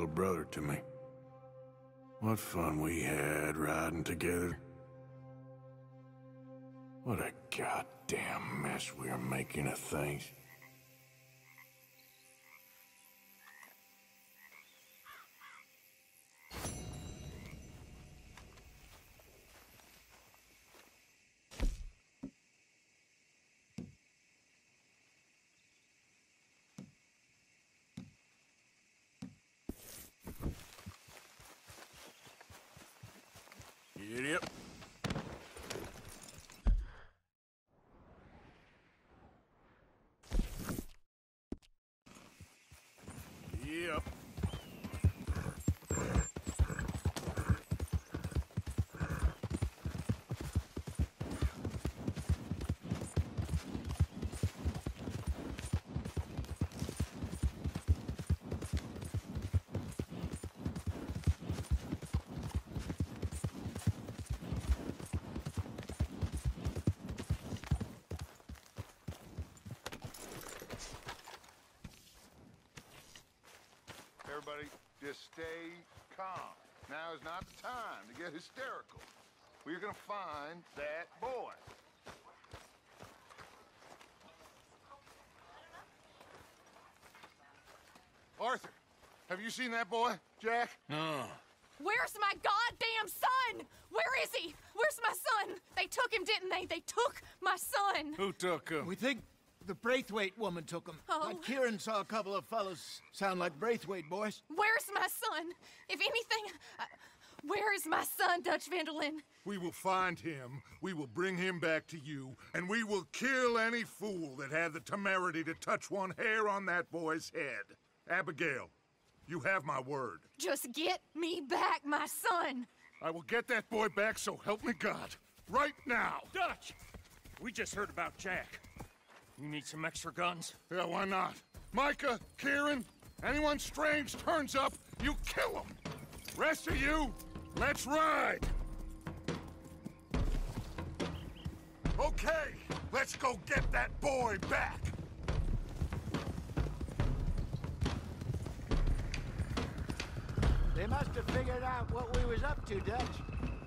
little brother to me. What fun we had riding together. What a goddamn mess we are making of things. Yep. Yep. Everybody, just stay calm. Now is not the time to get hysterical. We're gonna find that boy. Arthur, have you seen that boy, Jack? No. Where's my goddamn son? Where is he? Where's my son? They took him, didn't they? They took my son. Who took him? We think the Braithwaite woman took him. Oh. Kieran saw a couple of fellows sound like Braithwaite boys. Where's my son? If anything, where is my son, Dutch Vanderlyn? We will find him, we will bring him back to you, and we will kill any fool that had the temerity to touch one hair on that boy's head. Abigail, you have my word. Just get me back, my son. I will get that boy back, so help me God. Right now. Dutch! We just heard about Jack. You need some extra guns? Yeah, why not? Micah, Kieran, anyone strange turns up, you kill them. Rest of you, let's ride. Okay, let's go get that boy back. They must have figured out what we was up to, Dutch.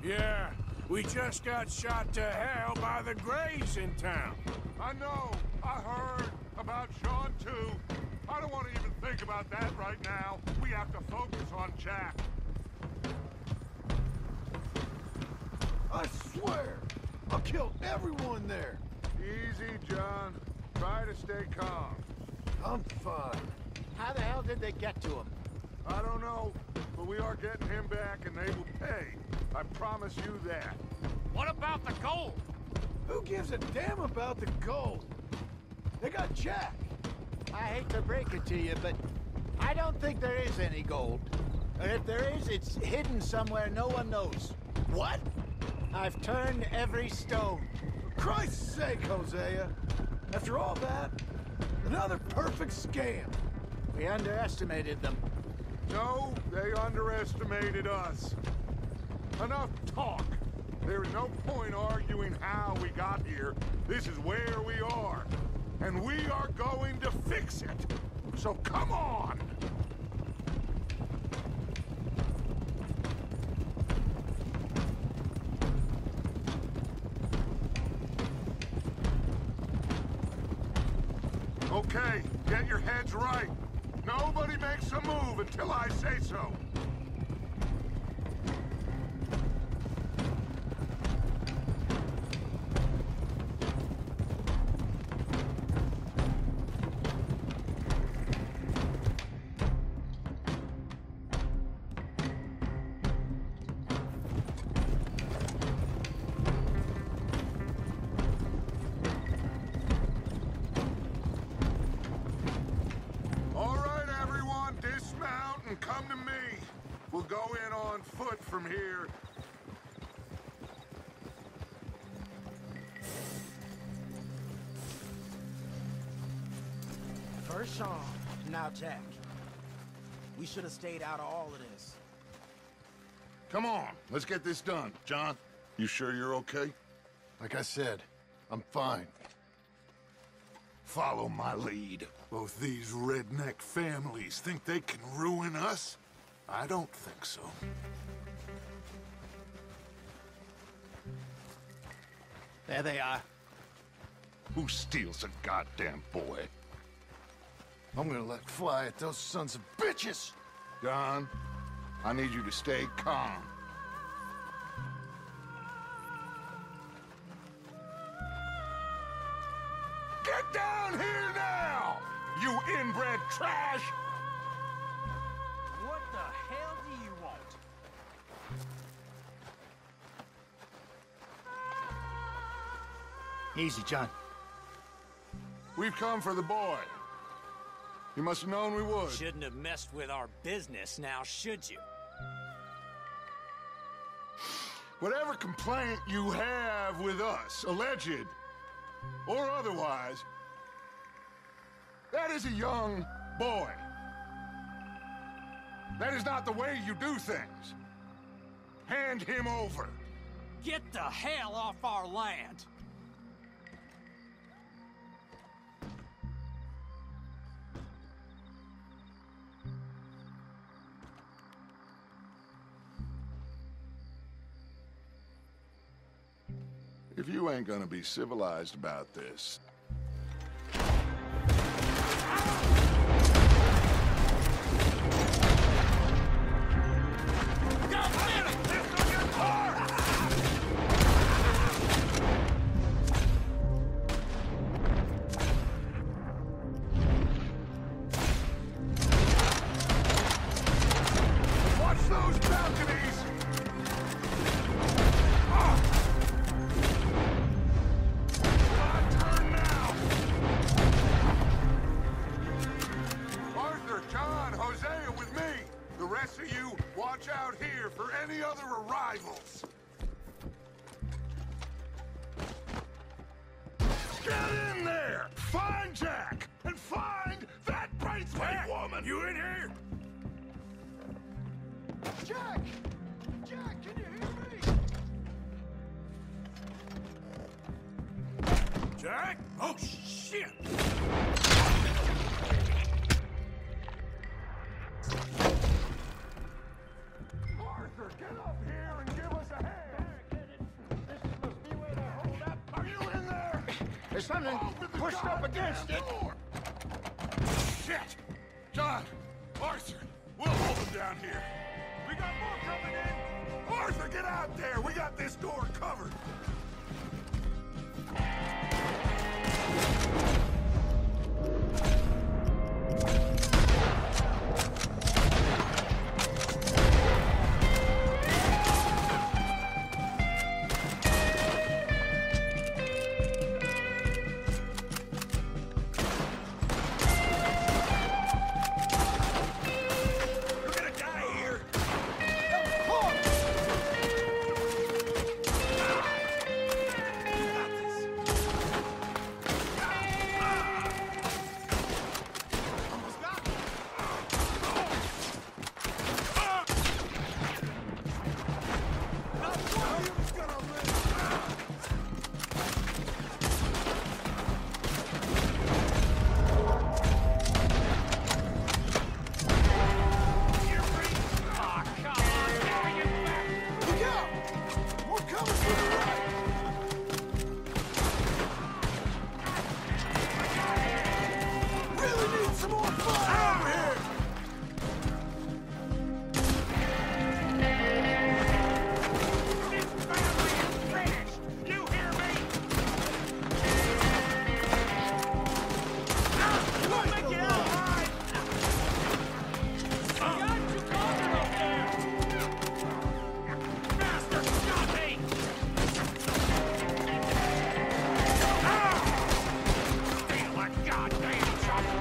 Yeah, we just got shot to hell by the Greys in town. I know, I heard about Sean too. I don't want to even think about that right now. We have to focus on Jack. I swear, I'll kill everyone there. Easy, John. Try to stay calm. I'm fine. How the hell did they get to him? I don't know, but we are getting him back and they will pay. I promise you that. What about the gold? Who gives a damn about the gold? They got Jack. I hate to break it to you, but I don't think there is any gold. And if there is, it's hidden somewhere no one knows. What? I've turned every stone. For Christ's sake, Hosea. After all that, another perfect scam. We underestimated them. No, they underestimated us. Enough talk. There is no point arguing how we got here. This is where we are. And we are going to fix it. So come on! Okay, get your heads right. Nobody makes a move until I say so. Come to me. We'll go in on foot from here. First Sean, now Jack. We should have stayed out of all of this. Come on, let's get this done. John, you sure you're okay? Like I said, I'm fine. Follow my lead. Both these redneck families think they can ruin us? I don't think so. There they are. Who steals a goddamn boy? I'm gonna let fly at those sons of bitches! Don, I need you to stay calm. Get down here now, you inbred trash! What the hell do you want? Easy, John. We've come for the boy. You must have known we would. Shouldn't have messed with our business now, should you? Whatever complaint you have with us, alleged or otherwise, that is a young boy. That is not the way you do things. Hand him over. Get the hell off our land! If you ain't gonna be civilized about this... Watch those balconies! Turn now! Arthur, John, Hosea with me. The rest of you, watch out here for any other arrivals. Get in there! Find Jack! And find that Braithwaite woman! You in here? Jack! Jack, can you hear me? Jack? Oh, shit! Arthur, get up here and give us a hand! This must be where they hold up. Are you in there? There's something pushed up against it. Door. Shit! John, Arthur, we'll hold them down here. We got more coming in. Arthur, get out there. We got this door covered. You're gonna die here! Look out! More coming from the right! Really need some more fire over here! This family is finished! You hear me? Like Make the it law. alive! Got you covered up there! Master, stop me! Feel like goddamn trouble!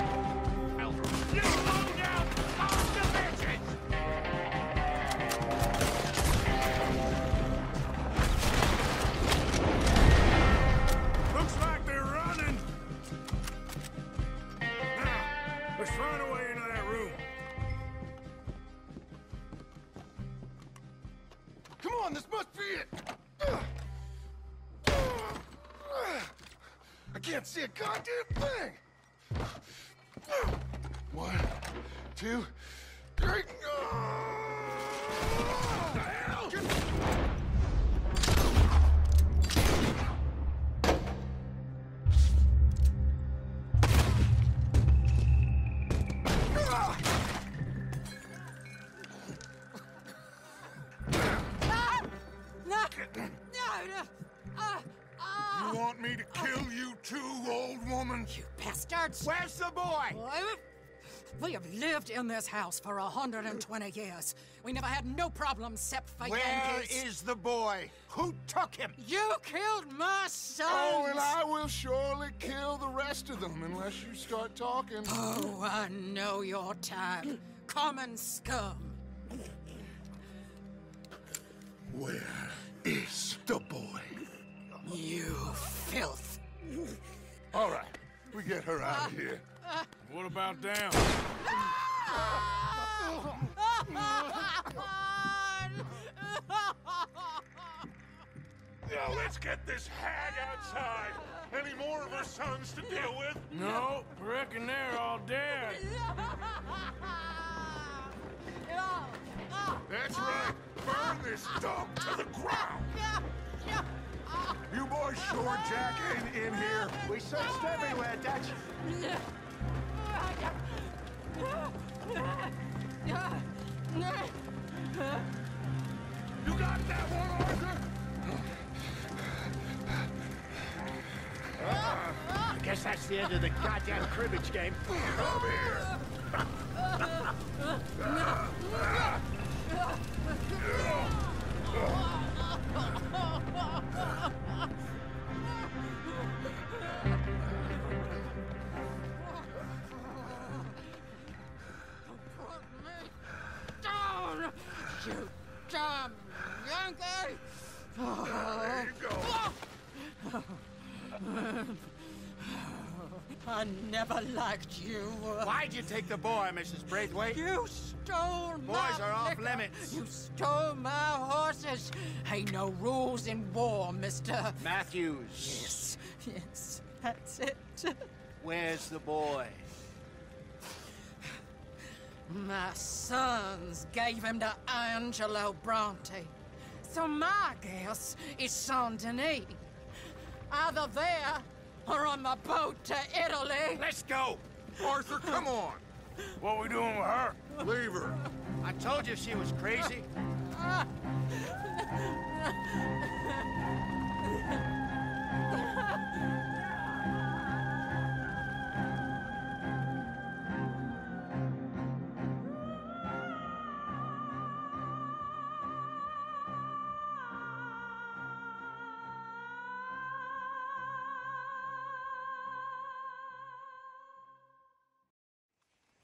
You low down sons of bitches! Looks like they're running! Now, let's find a way into that room. Come on, this must be it! I can't see a goddamn thing! 1, 2, 3... You want me to kill you too, old woman? You bastards! Where's the boy? We have lived in this house for 120 years. We never had no problems except for Where Yankees. is the boy? Who took him? You killed my son! Oh, and I will surely kill the rest of them unless you start talking. Oh, I know your type. Common scum. Where is the boy? You filth. All right, we get her out of here. What about down? Now let's get this hag outside. Any more of her sons to deal with? No, reckon they're all dead. That's right. Burn this dump to the ground. You boys sure Jack ain't in here? We searched everywhere, Dutch. You got that one, Arthur? I guess that's the end of the goddamn cribbage game. Come here. Down! You damn Yankee! There you go. I never liked you. Why'd you take the boy, Mrs. Braithwaite? You stole my Boys are off liquor. limits. You stole my horses. Ain't no rules in war, mister. Matthews. Yes, that's it. Where's the boy? My sons gave him to Angelo Bronte. So my guess is Saint Denis. Either there or on the boat to Italy. Let's go. Arthur, come on. What we doing with her? Leave her. I told you she was crazy.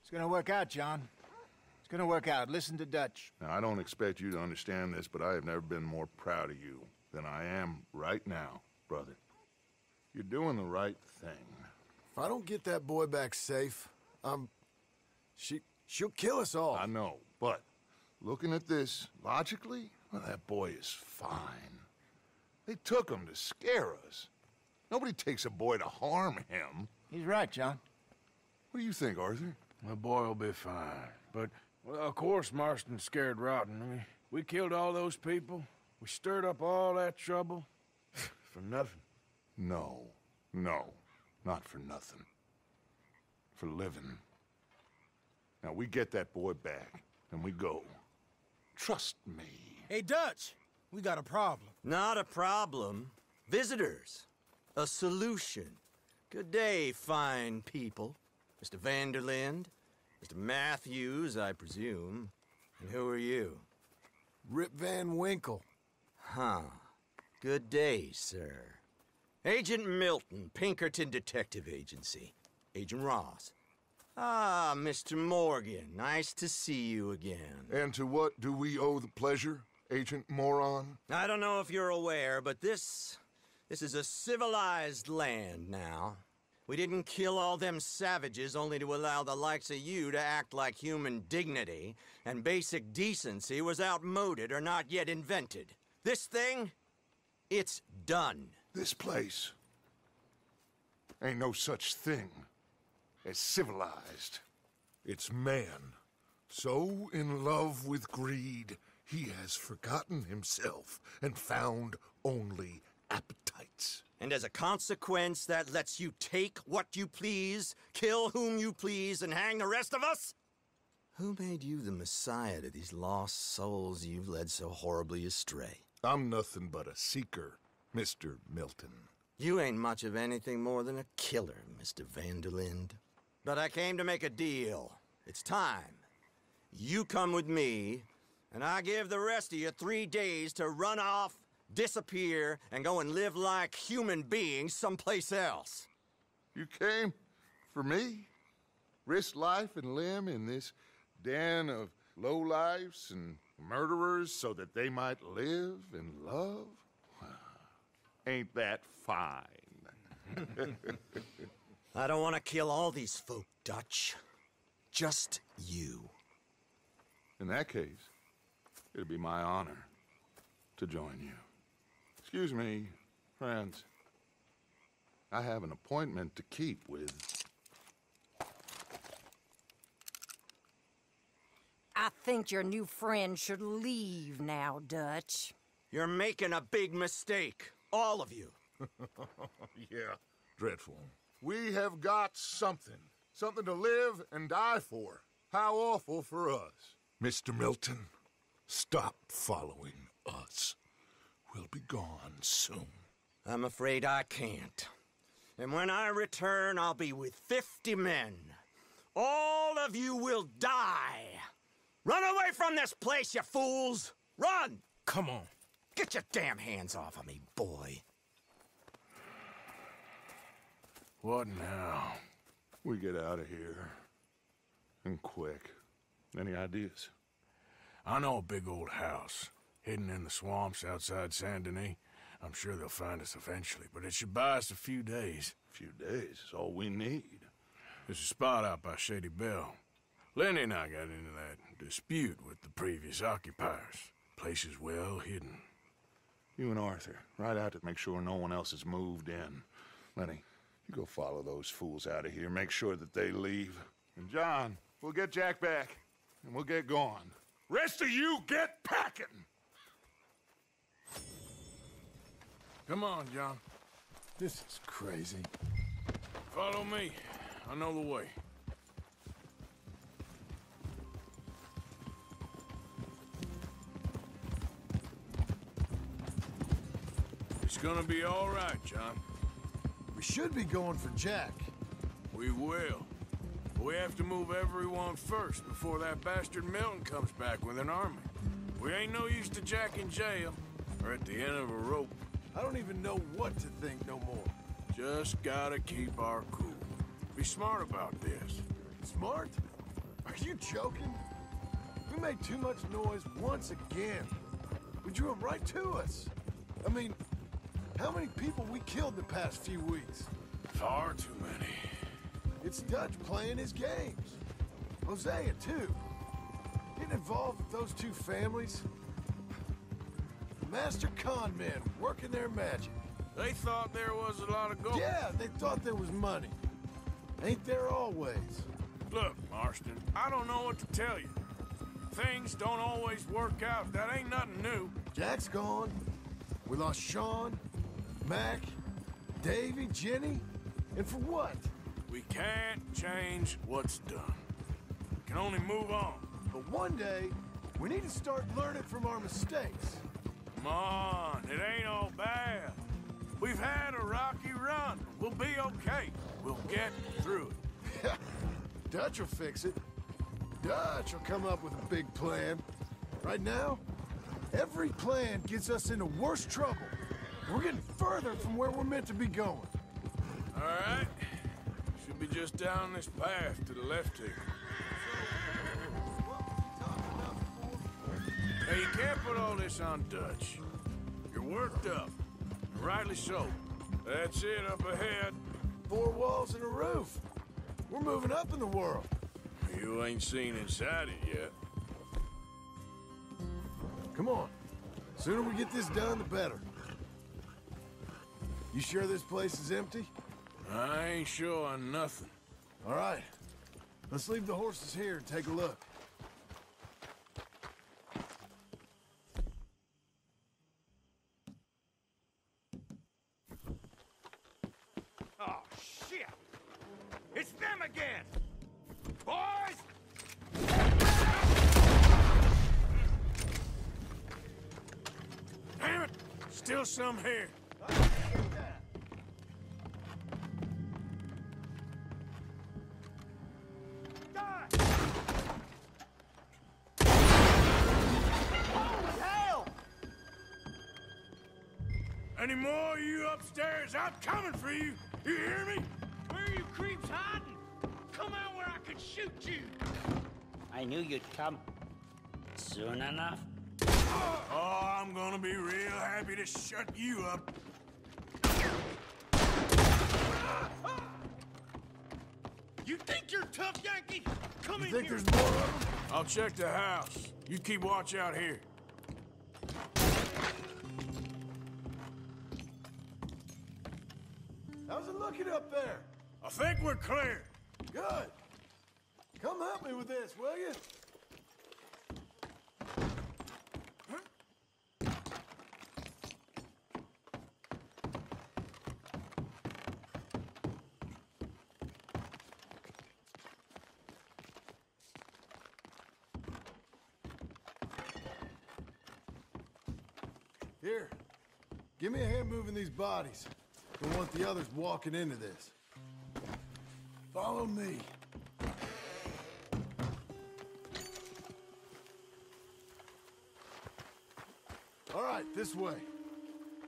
It's gonna work out, John. It's gonna work out. Listen to Dutch. Now, I don't expect you to understand this, but I have never been more proud of you than I am right now, brother. You're doing the right thing. If I don't get that boy back safe, she'll kill us all. I know, but looking at this logically, well, that boy is fine. They took him to scare us. Nobody takes a boy to harm him. He's right, John. What do you think, Arthur? The boy will be fine. But, well, of course Marston's scared rotten. I mean, we killed all those people. We stirred up all that trouble. For nothing. No, not for nothing. For living. Now, we get that boy back, and we go. Trust me. Hey, Dutch, we got a problem. Not a problem. Visitors. A solution. Good day, fine people. Mr. Vanderlind, Mr. Matthews, I presume. And who are you? Rip Van Winkle. Huh. Good day, sir. Agent Milton, Pinkerton Detective Agency. Agent Ross. Ah, Mr. Morgan, nice to see you again. And to what do we owe the pleasure, Agent Moron? I don't know if you're aware, but this is a civilized land now. We didn't kill all them savages only to allow the likes of you to act like human dignity, and basic decency was outmoded or not yet invented. This thing, it's done. This place ain't no such thing as civilized. It's man, so in love with greed, he has forgotten himself and found only appetites. And as a consequence, that lets you take what you please, kill whom you please, and hang the rest of us? Who made you the messiah to these lost souls you've led so horribly astray? I'm nothing but a seeker, Mr. Milton. You ain't much of anything more than a killer, Mr. Van der Linde. But I came to make a deal. It's time. You come with me, and I give the rest of you 3 days to run off, disappear, and go and live like human beings someplace else. You came for me? Risk life and limb in this den of lowlifes and murderers so that they might live and love? Ain't that fine? I don't want to kill all these folk, Dutch. Just you. In that case, it'd be my honor to join you. Excuse me, friends. I have an appointment to keep with... I think your new friend should leave now, Dutch. You're making a big mistake. All of you. Yeah, dreadful. We have got something. Something to live and die for. How awful for us. Mr. Milton, stop following us. We'll be gone soon. I'm afraid I can't. And when I return, I'll be with 50 men. All of you will die. Run away from this place, you fools! Run! Come on. Get your damn hands off of me, boy. What now? We get out of here. And quick. Any ideas? I know a big old house, hidden in the swamps outside Saint Denis. I'm sure they'll find us eventually, but it should buy us a few days. A few days is all we need. There's a spot out by Shady Belle. Lenny and I got into that dispute with the previous occupiers. Place is well hidden. You and Arthur, ride out to make sure no one else has moved in. Lenny, you go follow those fools out of here. Make sure that they leave. And John, we'll get Jack back, and we'll get going. Rest of you, get packing! Come on, John. This is crazy. Follow me. I know the way. It's gonna be all right, John. We should be going for Jack. We will. But we have to move everyone first before that bastard Milton comes back with an army. We ain't no use to Jack in jail or at the end of a rope. I don't even know what to think no more. Just gotta keep our cool. Be smart about this. Smart? Are you joking? We made too much noise once again. We drew them right to us. I mean, how many people we killed the past few weeks? Far too many. It's Dutch playing his games. Hosea, too. Getting involved with those two families. Master con men working their magic. They thought there was a lot of gold. Yeah, they thought there was money. Ain't there always? Look, Marston, I don't know what to tell you. Things don't always work out. That ain't nothing new. Jack's gone. We lost Sean, Mac, Davy, Jenny. And for what? We can't change what's done. We can only move on. But one day, we need to start learning from our mistakes. Come on, it ain't all bad. We've had a rocky run. We'll be okay. We'll get through it. Dutch will fix it. Dutch will come up with a big plan. Right now, every plan gets us into worse trouble. We're getting further from where we're meant to be going. All right. Should be just down this path to the left here. Hey, you can't put all this on Dutch. You're worked up. And rightly so. That's it up ahead. 4 walls and a roof. We're moving up in the world. You ain't seen inside it yet. Come on. Sooner we get this done, the better. You sure this place is empty? I ain't sure on nothing. All right. Let's leave the horses here and take a look. Oh, shit! It's them again! Boys! Damn still some here. Any more of you upstairs? I'm coming for you. You hear me? Where are you creeps hiding? Come out where I can shoot you. I knew you'd come. Soon enough. Oh, I'm gonna be real happy to shut you up. You think you're tough, Yankee? Come in You think here. there's more of them? I'll check the house. You keep watch out here. How's it looking up there? I think we're clear. Good. Come help me with this, will you? Here, give me a hand moving these bodies. Don't want the others walking into this. Follow me. All right, this way.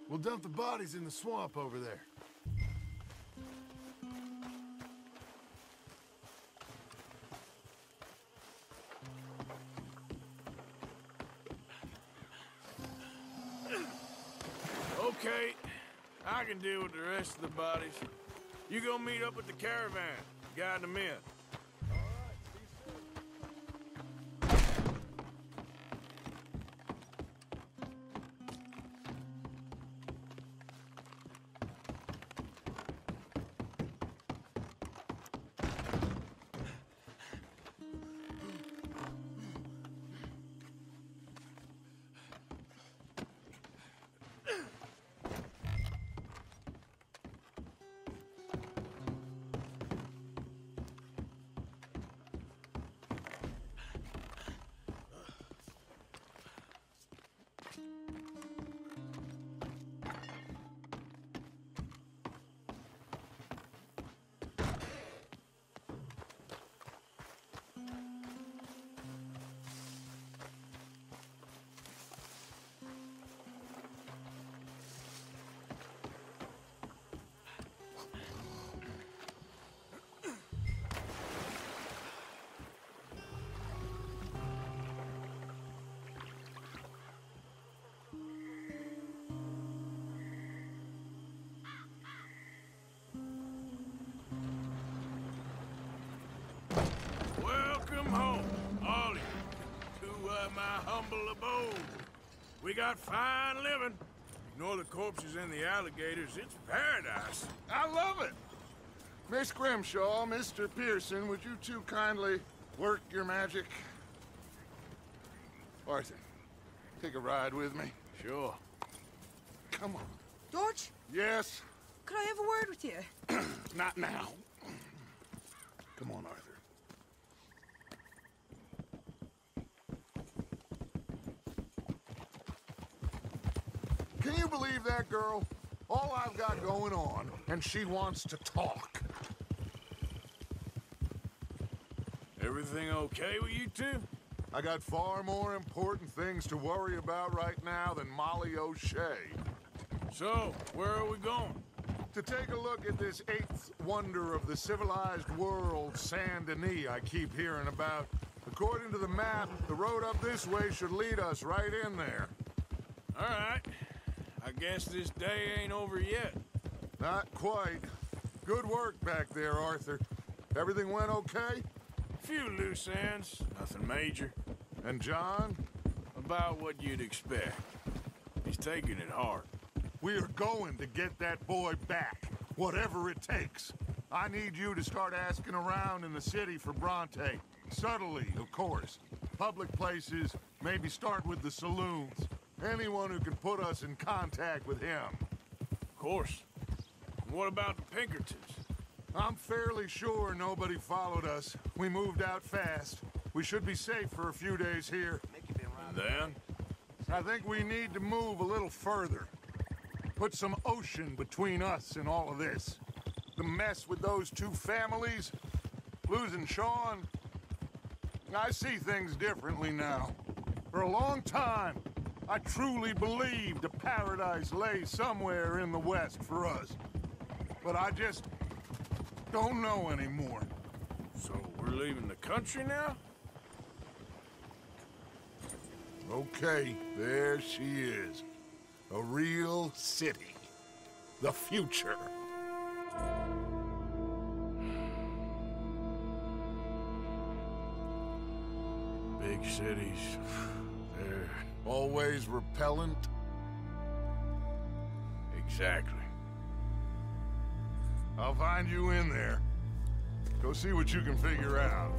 We'll dump the bodies in the swamp over there. Okay, I can deal with the rest of the bodies. You go meet up with the caravan, guide them in. Welcome home, all of you, to my humble abode. We got fine living. Ignore the corpses and the alligators. It's paradise. I love it. Miss Grimshaw, Mr. Pearson, would you two kindly work your magic? Arthur, take a ride with me. Sure. Come on. George? Yes? Could I have a word with you? Not now. Come on, Arthur. Can you believe that girl? All I've got going on, and she wants to talk. Everything okay with you two? I got far more important things to worry about right now than Molly O'Shea. So, where are we going? To take a look at this eighth wonder of the civilized world, Saint Denis, I keep hearing about. According to the map, the road up this way should lead us right in there. All right. I guess this day ain't over yet. Not quite. Good work back there, Arthur. Everything went okay? Few loose ends, nothing major. And John? About what you'd expect. He's taking it hard. We are going to get that boy back, whatever it takes. I need you to start asking around in the city for Bronte. Subtly, of course. Public places, maybe start with the saloons. Anyone who can put us in contact with him. Of course. What about the Pinkertons? I'm fairly sure nobody followed us. We moved out fast. We should be safe for a few days here. And then? I think we need to move a little further. put some ocean between us and all of this. The mess with those two families, losing Sean. I see things differently now. For a long time, I truly believed a paradise lay somewhere in the West for us. But I just don't know anymore. So we're leaving the country now? Okay, there she is. A real city. The future. Big cities. They're always repellent. Exactly. I'll find you in there. Go see what you can figure out.